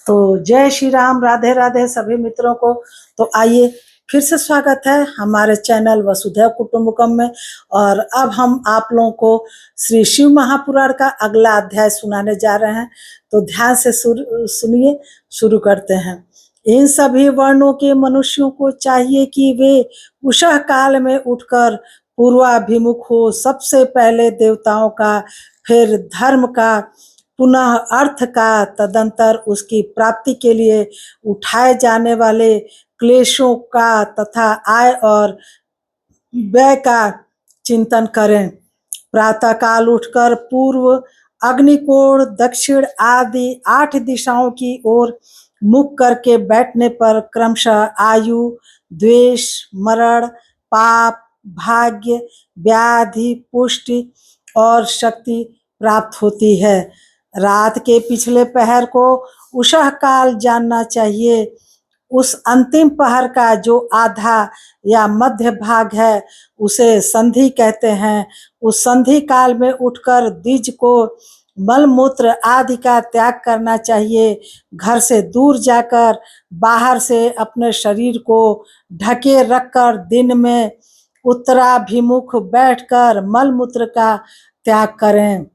तो जय श्री राम, राधे राधे सभी मित्रों को। तो आइए फिर से स्वागत है हमारे चैनल वसुधैव कुटुंबकम में। और अब हम आप लोगों को श्री शिव महापुराण का अगला अध्याय सुनाने जा रहे हैं। तो ध्यान से सुनिए, शुरू करते हैं। इन सभी वर्णों के मनुष्यों को चाहिए कि वे उषः काल में उठकर पूर्वाभिमुख हो। सबसे पहले देवताओं का, फिर धर्म का, पुनः अर्थ का, तदंतर उसकी प्राप्ति के लिए उठाए जाने वाले क्लेशों का तथा आय और व्यय का चिंतन करें। प्रातः काल उठकर पूर्व, अग्निकोण, दक्षिण आदि 8 दिशाओं की ओर मुख करके बैठने पर क्रमशः आयु, द्वेष, मरण, पाप, भाग्य, व्याधि, पुष्टि और शक्ति प्राप्त होती है। रात के पिछले पहर को उषः काल जानना चाहिए। उस अंतिम पहर का जो आधा या मध्य भाग है उसे संधि कहते हैं। उस संधि काल में उठकर द्विज को मल मूत्र आदि का त्याग करना चाहिए। घर से दूर जाकर बाहर से अपने शरीर को ढके रखकर दिन में उत्तराभिमुख बैठकर मल मूत्र का त्याग करें।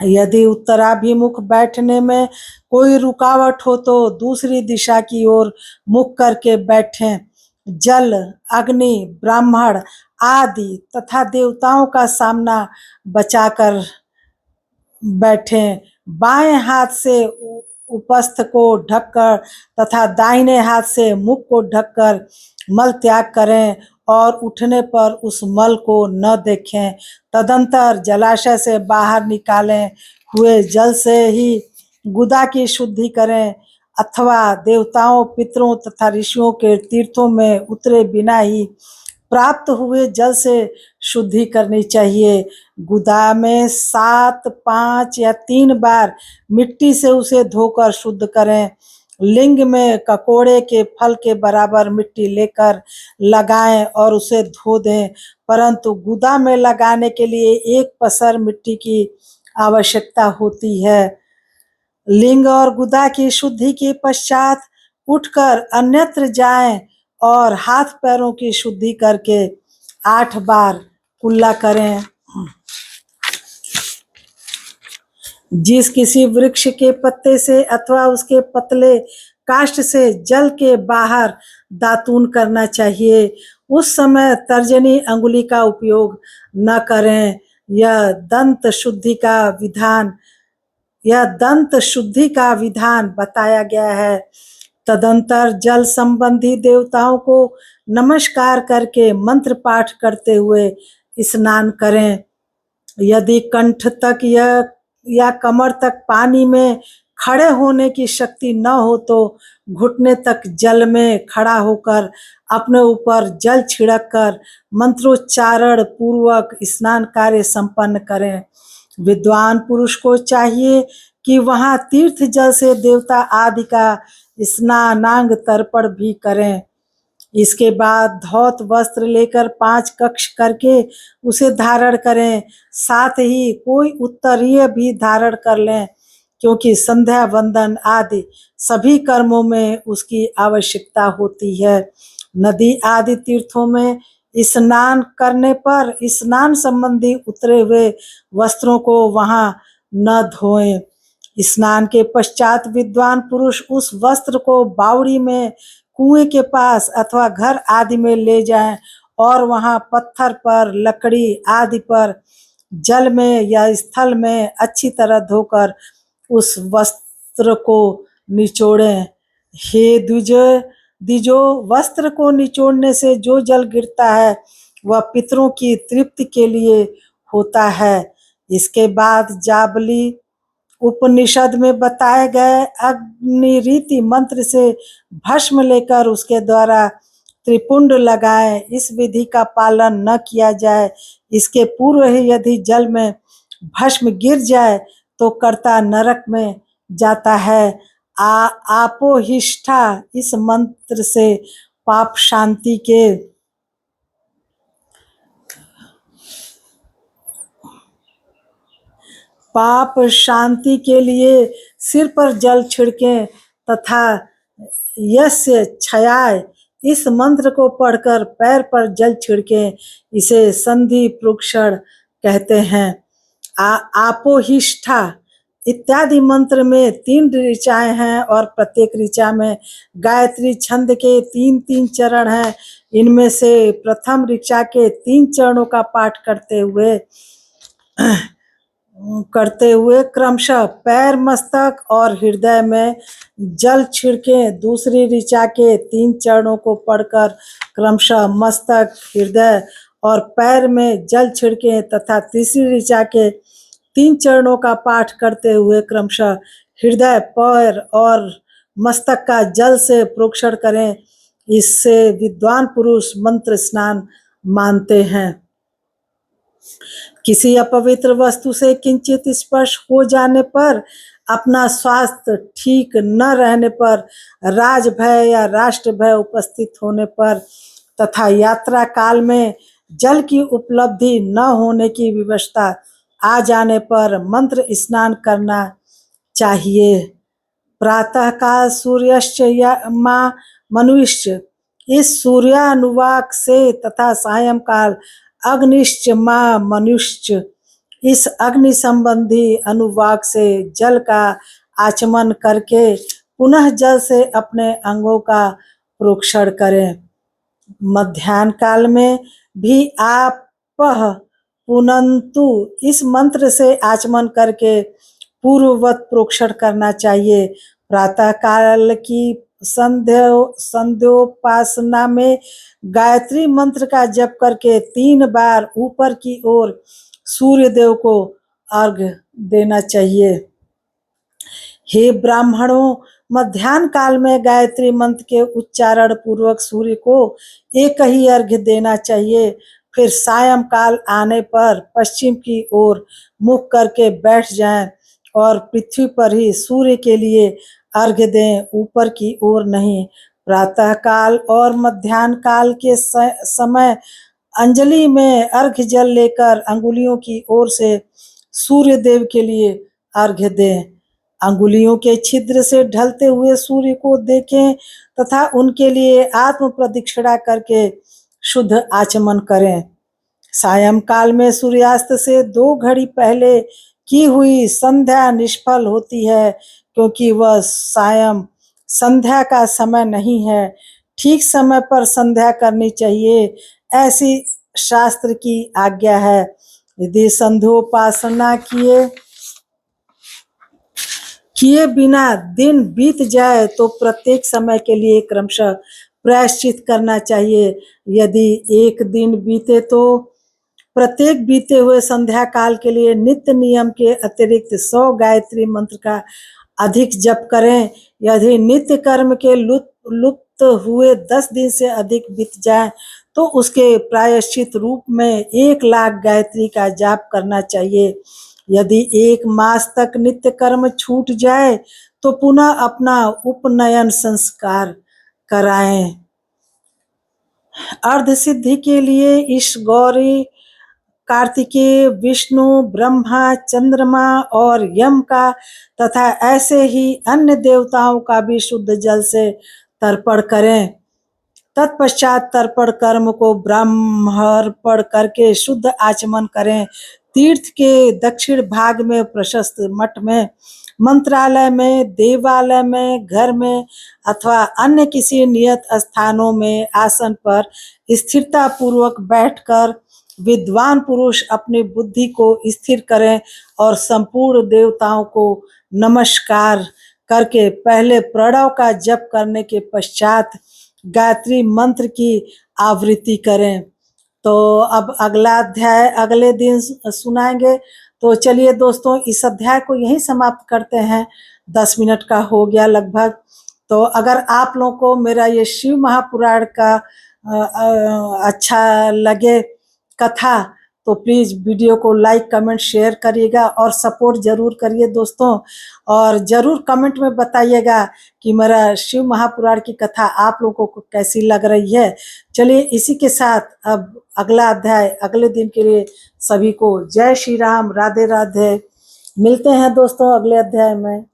यदि उत्तराभिमुख बैठने में कोई रुकावट हो तो दूसरी दिशा की ओर मुख करके बैठें। जल, अग्नि, ब्राह्मण आदि तथा देवताओं का सामना बचाकर बैठें। बाएं हाथ से उपस्थ को ढककर तथा दाहिने हाथ से मुख को ढककर मल त्याग करें और उठने पर उस मल को न देखें। तदंतर जलाशय से बाहर निकालें हुए जल से ही गुदा की शुद्धि करें अथवा देवताओं, पितरों तथा ऋषियों के तीर्थों में उतरे बिना ही प्राप्त हुए जल से शुद्धि करनी चाहिए। गुदा में 7, 5 या 3 बार मिट्टी से उसे धोकर शुद्ध करें। लिंग में ककोड़े के फल के बराबर मिट्टी लेकर लगाएं और उसे धो दें, परंतु गुदा में लगाने के लिए 1 पसर मिट्टी की आवश्यकता होती है। लिंग और गुदा की शुद्धि के पश्चात उठकर अन्यत्र जाएं और हाथ पैरों की शुद्धि करके 8 बार कुल्ला करें। जिस किसी वृक्ष के पत्ते से अथवा उसके पतले काष्ठ से जल के बाहर दातून करना चाहिए, उस समय तर्जनी अंगुली का उपयोग न करें। यह दंत शुद्धि का विधान बताया गया है। तदंतर जल संबंधी देवताओं को नमस्कार करके मंत्र पाठ करते हुए स्नान करें। यदि कंठ तक या कमर तक पानी में खड़े होने की शक्ति न हो तो घुटने तक जल में खड़ा होकर अपने ऊपर जल छिड़क कर मंत्रोच्चारण पूर्वक स्नान कार्य संपन्न करें। विद्वान पुरुष को चाहिए कि वहां तीर्थ जल से देवता आदि का स्नानांग तर्पण भी करें। इसके बाद धौत वस्त्र लेकर 5 कक्ष करके उसे धारण करें। साथ ही कोई उत्तरीय भी धारण कर लें, क्योंकि संध्या वंदन आदि सभी कर्मों में उसकी आवश्यकता होती है। नदी आदि तीर्थों में स्नान करने पर स्नान संबंधी उतरे हुए वस्त्रों को वहां न धोएं। स्नान के पश्चात विद्वान पुरुष उस वस्त्र को बावड़ी में, कुएं के पास अथवा घर आदि में ले जाएं और वहां पत्थर पर, लकड़ी आदि पर, जल में या स्थल में अच्छी तरह धोकर उस वस्त्र को निचोड़ें। हे द्विजो, वस्त्र को निचोड़ने से जो जल गिरता है वह पितरों की तृप्ति के लिए होता है। इसके बाद जाबली उपनिषद में बताए गए अग्निरीति मंत्र से भस्म लेकर उसके द्वारा त्रिपुंड लगाएं। इस विधि का पालन न किया जाए, इसके पूर्व ही यदि जल में भस्म गिर जाए तो कर्ता नरक में जाता है। आपोहिष्ठा इस मंत्र से पाप शांति के लिए सिर पर जल छिड़कें तथा यस्य छयाय, इस मंत्र को पढ़कर पैर पर जल छिड़के, इसे संधि प्रोक्षण कहते हैं। आपोहिष्ठा इत्यादि मंत्र में 3 ऋचाएं हैं और प्रत्येक ऋचा में गायत्री छंद के 3-3 चरण हैं। इनमें से प्रथम ऋचा के 3 चरणों का पाठ करते हुए क्रमशः पैर, मस्तक और हृदय में जल छिड़के। दूसरी ऋचा के 3 चरणों को पढ़कर क्रमशः मस्तक, हृदय और पैर में जल छिड़के तथा तीसरी ऋचा के 3 चरणों का पाठ करते हुए क्रमशः हृदय, पैर और मस्तक का जल से प्रोक्षण करें। इससे विद्वान पुरुष मंत्र स्नान मानते हैं। किसी अपवित्र वस्तु से किंचित स्पर्श हो जाने पर, अपना स्वास्थ्य ठीक न रहने पर, राजभय या राष्ट्र भय उपस्थित होने पर तथा यात्रा काल में जल की उपलब्धि न होने की विवशता आ जाने पर मंत्र स्नान करना चाहिए। प्रातः काल सूर्यश्च मां मनुष्य, इस सूर्यानुवाक से तथा सायंकाल अग्निश्च मां मनुष्य, इस अग्नि संबंधी अनुवाक से जल का आचमन करके पुनः जल से अपने अंगों का प्रोक्षण करें। मध्याह्न काल में भी आप पुनंतु इस मंत्र से आचमन करके पूर्ववत प्रोक्षण करना चाहिए। प्रातः काल की संध्योपासना में गायत्री मंत्र का जप करके 3 बार ऊपर की ओर सूर्य देव को अर्घ्य देना चाहिए। हे ब्राह्मणों, मध्याह्न काल में गायत्री मंत्र के उच्चारण पूर्वक सूर्य को एक ही अर्घ्य देना चाहिए। फिर सायंकाल आने पर पश्चिम की ओर मुख करके बैठ जाएं और पृथ्वी पर ही सूर्य के लिए अर्घ्य दें, ऊपर की ओर नहीं। प्रातः काल और मध्याह्न काल के समय अंजलि में अर्घ्य जल लेकर अंगुलियों की ओर से सूर्य देव के लिए अर्घ्य दें। अंगुलियों के छिद्र से ढलते हुए सूर्य को देखें तथा उनके लिए आत्म प्रदक्षिणा करके शुद्ध आचमन करें। सायंकाल में सूर्यास्त से 2 घड़ी पहले की हुई संध्या निष्फल होती है, क्योंकि वह सायं संध्या का समय नहीं है। ठीक समय पर संध्या करनी चाहिए, ऐसी शास्त्र की आज्ञा है। यदि संध्योपासना किए बिना दिन बीत जाए तो प्रत्येक समय के लिए क्रमशः प्रायश्चित करना चाहिए। यदि एक दिन बीते तो प्रत्येक बीते हुए संध्या काल के लिए नित्य नियम के अतिरिक्त 100 गायत्री मंत्र का अधिक जप करें। यदि नित्य कर्म के लुप्त हुए 10 दिन से अधिक बीत जाए तो उसके प्रायश्चित रूप में 1 लाख गायत्री का जाप करना चाहिए। यदि 1 मास तक नित्य कर्म छूट जाए तो पुनः अपना उपनयन संस्कार कराएं। अर्ध सिद्धि के लिए ईश, गौरी, कार्तिकेय, विष्णु, ब्रह्मा, चंद्रमा और यम का तथा ऐसे ही अन्य देवताओं का भी शुद्ध जल से तर्पण करें। तत्पश्चात तर्पण कर्म को ब्रह्मार्पण करके शुद्ध आचमन करें। तीर्थ के दक्षिण भाग में प्रशस्त मठ में, मंत्रालय में, देवालय में, घर में अथवा अन्य किसी नियत स्थानों में आसन पर स्थिरता पूर्वक बैठकर विद्वान पुरुष अपनी बुद्धि को स्थिर करें और संपूर्ण देवताओं को नमस्कार करके पहले प्रणव का जप करने के पश्चात गायत्री मंत्र की आवृत्ति करें। तो अब अगला अध्याय अगले दिन सुनाएंगे। तो चलिए दोस्तों, इस अध्याय को यहीं समाप्त करते हैं। 10 मिनट का हो गया लगभग। तो अगर आप लोगों को मेरा ये शिव महापुराण का अच्छा लगे कथा तो प्लीज़ वीडियो को लाइक, कमेंट, शेयर करिएगा और सपोर्ट ज़रूर करिए दोस्तों। और ज़रूर कमेंट में बताइएगा कि मेरा शिव महापुराण की कथा आप लोगों को कैसी लग रही है। चलिए इसी के साथ अब अगला अध्याय अगले दिन के लिए सभी को जय श्री राम, राधे राधे। मिलते हैं दोस्तों अगले अध्याय में।